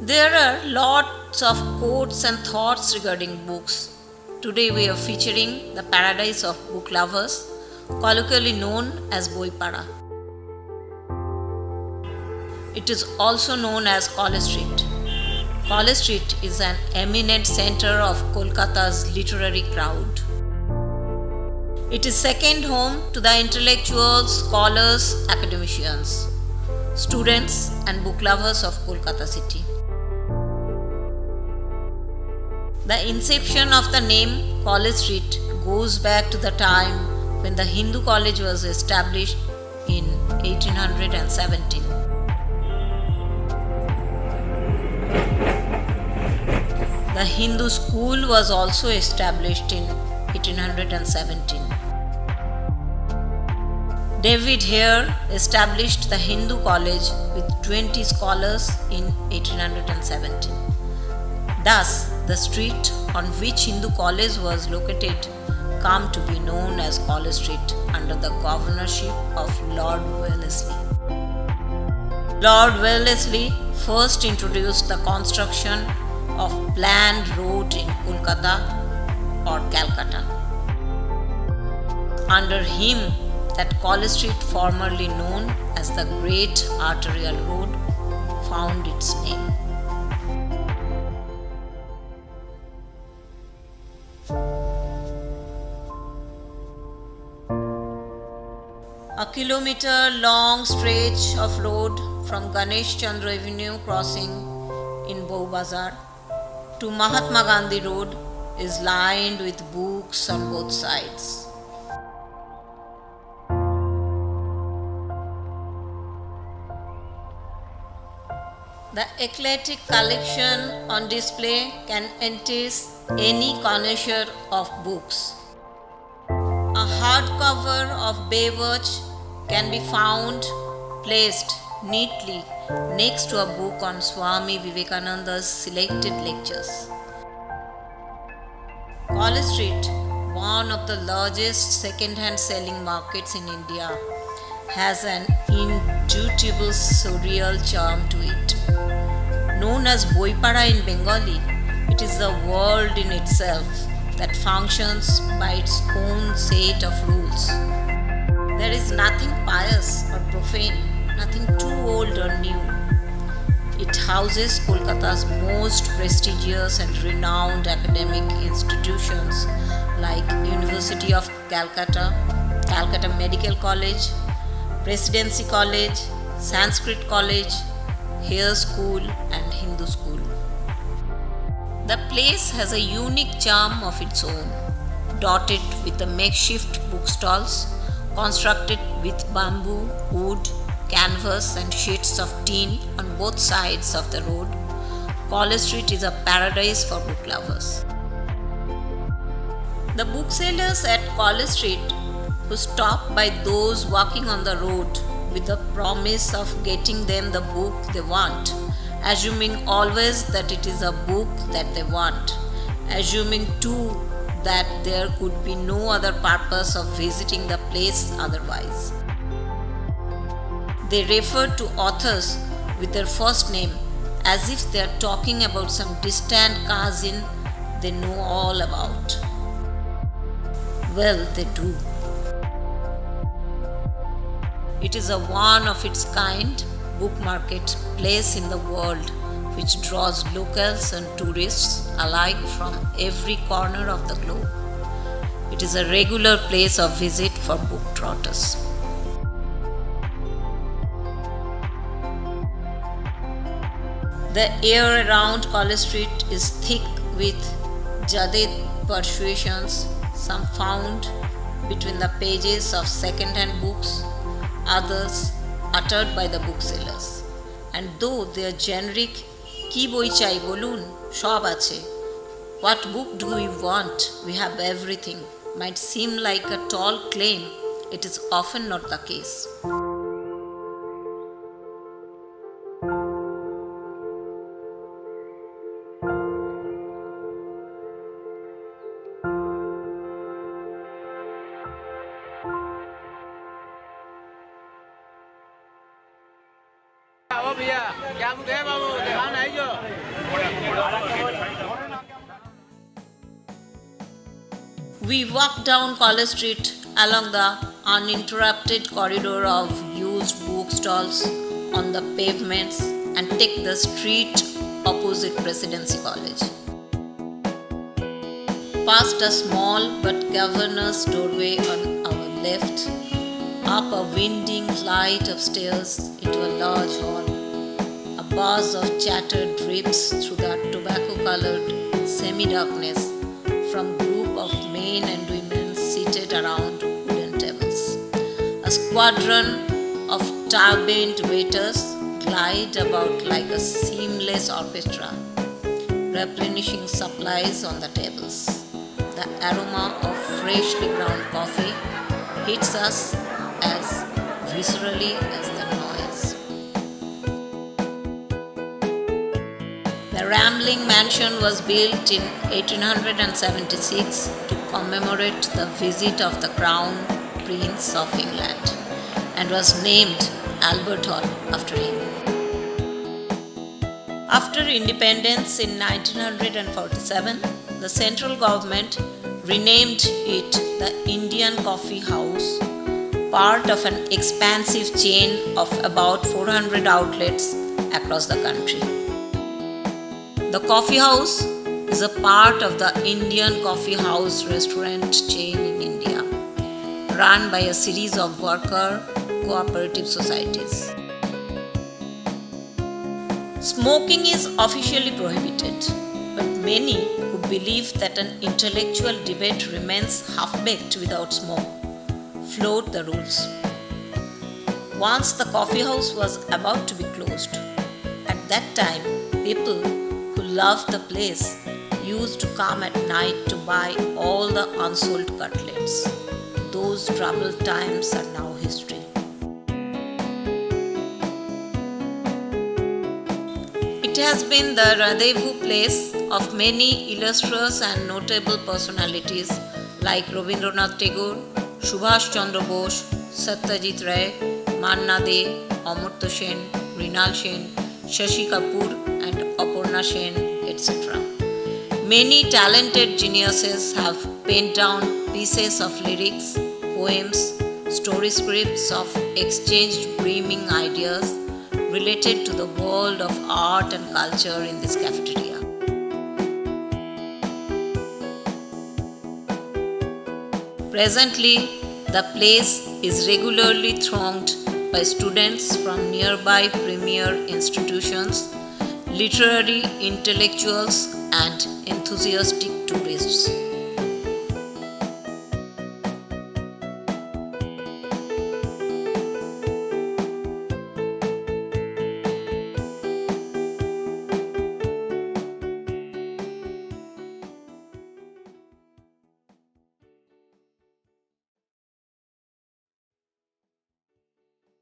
There are lots of quotes and thoughts regarding books. Today we are featuring the paradise of book lovers, colloquially known as Boipada. It is also known as College Street. College Street is an eminent center of Kolkata's literary crowd. It is second home to the intellectuals, scholars, academicians, students, and book lovers of Kolkata city. The inception of the name College Street goes back to the time when the Hindu college was established in 1817. The Hindu school was also established in 1817. David Hare established the Hindu college with 20 scholars in 1817. Thus, the street on which Hindu college was located come to be known as College Street under the governorship of Lord Wellesley. Lord Wellesley first introduced the construction of planned road in Kolkata or Calcutta. Under him, that College Street, formerly known as the Great Arterial Road, found its name. A kilometer-long stretch of road from Ganesh Chandra Avenue crossing in Bow Bazar to Mahatma Gandhi Road is lined with books on both sides. The eclectic collection on display can entice any connoisseur of books. A hardcover of Baywatch can be found placed neatly next to a book on Swami Vivekananda's selected lectures. College Street, one of the largest second-hand selling markets in India, has an indubitable surreal charm to it. Known as Boipada in Bengali, it is a world in itself that functions by its own set of rules. There is nothing pious or profane, nothing too old or new. It houses Kolkata's most prestigious and renowned academic institutions like University of Calcutta, Calcutta Medical College, Presidency College, Sanskrit College, Hare School, and Hindu School. The place has a unique charm of its own, dotted with the makeshift bookstalls constructed with bamboo, wood, canvas, and sheets of tin on both sides of the road. College Street is a paradise for book lovers. The booksellers at College Street, who stop by those walking on the road with the promise of getting them the book they want, assuming always that it is a book that they want, assuming too that there could be no other purpose of visiting the place otherwise. They refer to authors with their first name as if they are talking about some distant cousin they know all about. Well, they do. It is a one of its kind book market place in the world which draws locals and tourists alike from every corner of the globe. It is a regular place of visit for book trotters. The air around College Street is thick with jaded persuasions, some found between the pages of second-hand books, others uttered by the booksellers. And though they are generic, ki boi chai bolun, shob ache. What book do we want? We have everything. Might seem like a tall claim. It is often not the case. भैया क्या कुछ है बाबू दुकान है जो We walk down College Street along the uninterrupted corridor of used bookstalls on the pavements and take the street opposite Presidency College. Past a small but cavernous doorway on our left, up a winding flight of stairs into a large hall. A buzz of chatter drips through the tobacco-colored semi-darkness from group of men and women seated around wooden tables. A squadron of turbaned waiters glide about like a seamless orchestra, replenishing supplies on the tables. The aroma of freshly ground coffee hits us as viscerally as the noise. The rambling mansion was built in 1876 to commemorate the visit of the Crown Prince of England and was named Albert Hall after him. After independence in 1947, the central government renamed it the Indian Coffee House, part of an expansive chain of about 400 outlets across the country. The Coffee House is a part of the Indian Coffee House restaurant chain in India, run by a series of worker cooperative societies. Smoking is officially prohibited, but many who believe that an intellectual debate remains half-baked without smoke float the rules. Once the coffee house was about to be closed, at that time, people who loved the place used to come at night to buy all the unsold cutlets. Those troubled times are now history. It has been the rendezvous place of many illustrious and notable personalities like Rabindranath Tagore, Subhash Chandra Bose, Satyajit Ray, Manna De, Amartya Sen, Mrinal Sen, Shashi Kapoor and Aparna Sen, etc. Many talented geniuses have penned down pieces of lyrics, poems, story scripts of exchanged brimming ideas related to the world of art and culture in this cafeteria. Presently, the place is regularly thronged by students from nearby premier institutions, literary intellectuals, and enthusiastic tourists.